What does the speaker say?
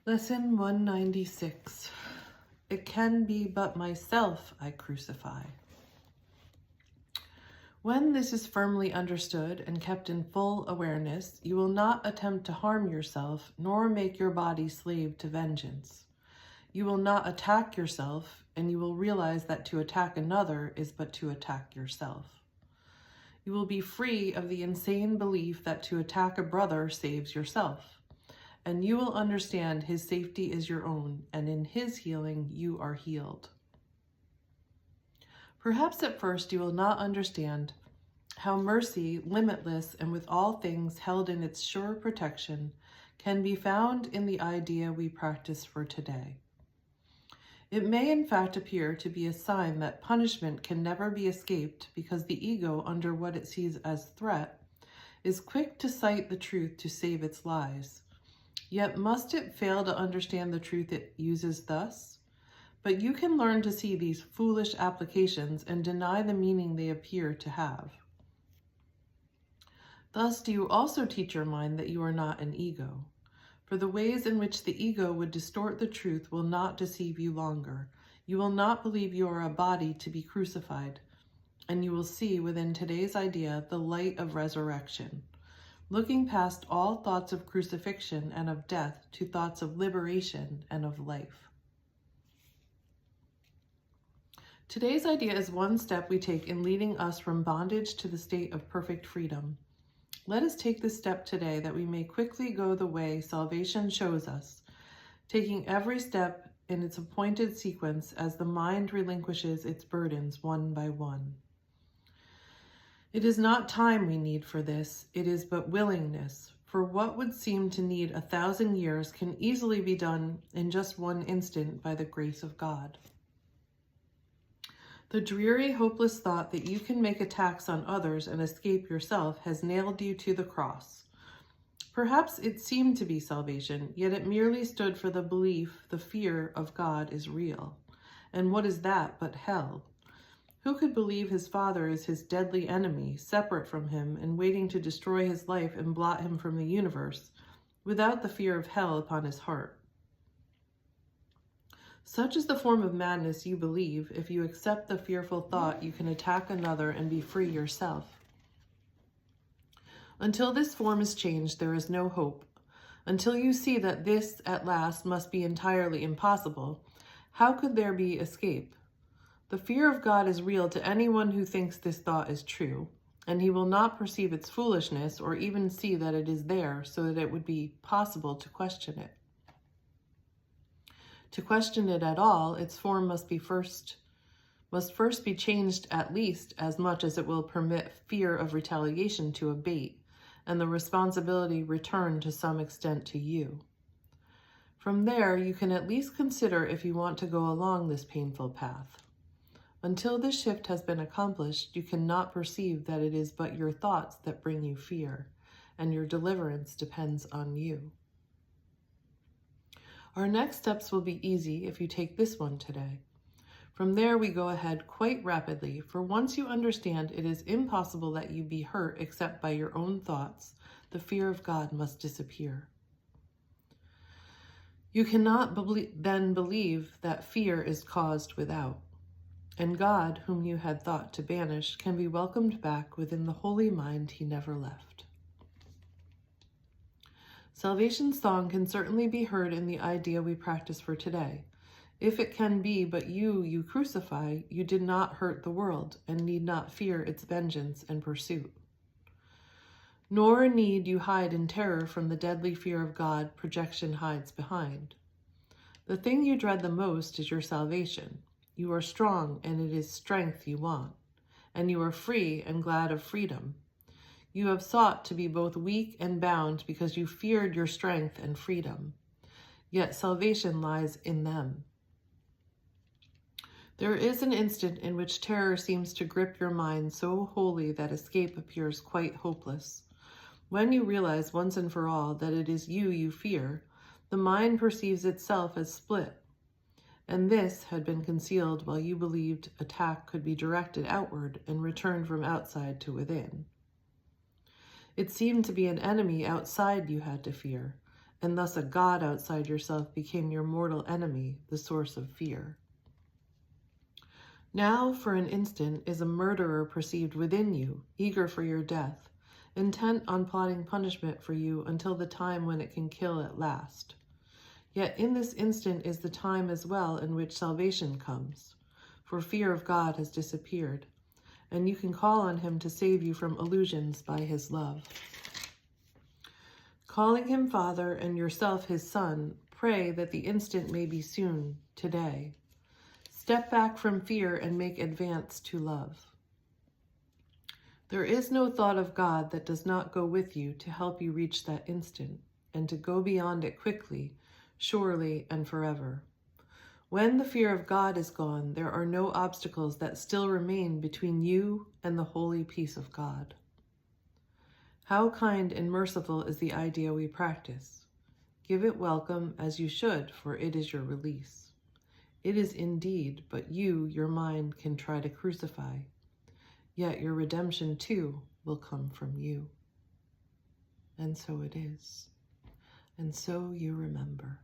Lesson 196. It can be but myself I crucify. When this is firmly understood and kept in full awareness, you will not attempt to harm yourself, nor make your body slave to vengeance. You will not attack yourself, and you will realize that to attack another is but to attack yourself. You will be free of the insane belief that to attack a brother saves yourself. And you will understand his safety is your own, and in his healing you are healed. Perhaps at first you will not understand how mercy, limitless and with all things held in its sure protection, can be found in the idea we practice for today. It may in fact appear to be a sign that punishment can never be escaped because the ego, under what it sees as threat, is quick to cite the truth to save its lies. Yet must it fail to understand the truth it uses thus? But you can learn to see these foolish applications and deny the meaning they appear to have. Thus do you also teach your mind that you are not an ego. For the ways in which the ego would distort the truth will not deceive you longer. You will not believe you are a body to be crucified, and you will see within today's idea the light of resurrection, looking past all thoughts of crucifixion and of death to thoughts of liberation and of life. Today's idea is one step we take in leading us from bondage to the state of perfect freedom. Let us take this step today that we may quickly go the way salvation shows us, taking every step in its appointed sequence as the mind relinquishes its burdens one by one. It is not time we need for this, it is but willingness, for what would seem to need 1,000 years can easily be done in just one instant by the grace of God. The dreary, hopeless thought that you can make attacks on others and escape yourself has nailed you to the cross. Perhaps it seemed to be salvation, yet it merely stood for the belief the fear of God is real. And what is that but hell? Who could believe his father is his deadly enemy, separate from him and waiting to destroy his life and blot him from the universe, without the fear of hell upon his heart? Such is the form of madness you believe. If you accept the fearful thought, you can attack another and be free yourself. Until this form is changed, there is no hope. Until you see that this, at last, must be entirely impossible, how could there be escape? The fear of God is real to anyone who thinks this thought is true, and he will not perceive its foolishness or even see that it is there so that it would be possible to question it. To question it at all, its form must first be changed at least as much as it will permit fear of retaliation to abate, and the responsibility return to some extent to you. From there, you can at least consider if you want to go along this painful path. Until this shift has been accomplished, you cannot perceive that it is but your thoughts that bring you fear, and your deliverance depends on you. Our next steps will be easy if you take this one today. From there, we go ahead quite rapidly, for once you understand it is impossible that you be hurt except by your own thoughts, the fear of God must disappear. You cannot then believe that fear is caused without. And God, whom you had thought to banish, can be welcomed back within the holy mind he never left. Salvation's song can certainly be heard in the idea we practice for today. If it can be but you crucify, you did not hurt the world and need not fear its vengeance and pursuit. Nor need you hide in terror from the deadly fear of God projection hides behind. The thing you dread the most is your salvation. You are strong, and it is strength you want, and you are free and glad of freedom. You have sought to be both weak and bound because you feared your strength and freedom. Yet salvation lies in them. There is an instant in which terror seems to grip your mind so wholly that escape appears quite hopeless. When you realize once and for all that it is you fear, the mind perceives itself as split. And this had been concealed while you believed attack could be directed outward and returned from outside to within. It seemed to be an enemy outside you had to fear, and thus a god outside yourself became your mortal enemy, the source of fear. Now, for an instant, is a murderer perceived within you, eager for your death, intent on plotting punishment for you until the time when it can kill at last. Yet in this instant is the time as well in which salvation comes, for fear of God has disappeared, and you can call on him to save you from illusions by his love. Calling him Father and yourself his Son, pray that the instant may be soon, today. Step back from fear and make advance to love. There is no thought of God that does not go with you to help you reach that instant, and to go beyond it quickly, surely, and forever. When the fear of God is gone, there are no obstacles that still remain between you and the holy peace of God. How kind and merciful is the idea we practice. Give it welcome as you should, for it is your release. It is indeed, but you, your mind, can try to crucify. Yet your redemption, too, will come from you. And so it is. And so you remember.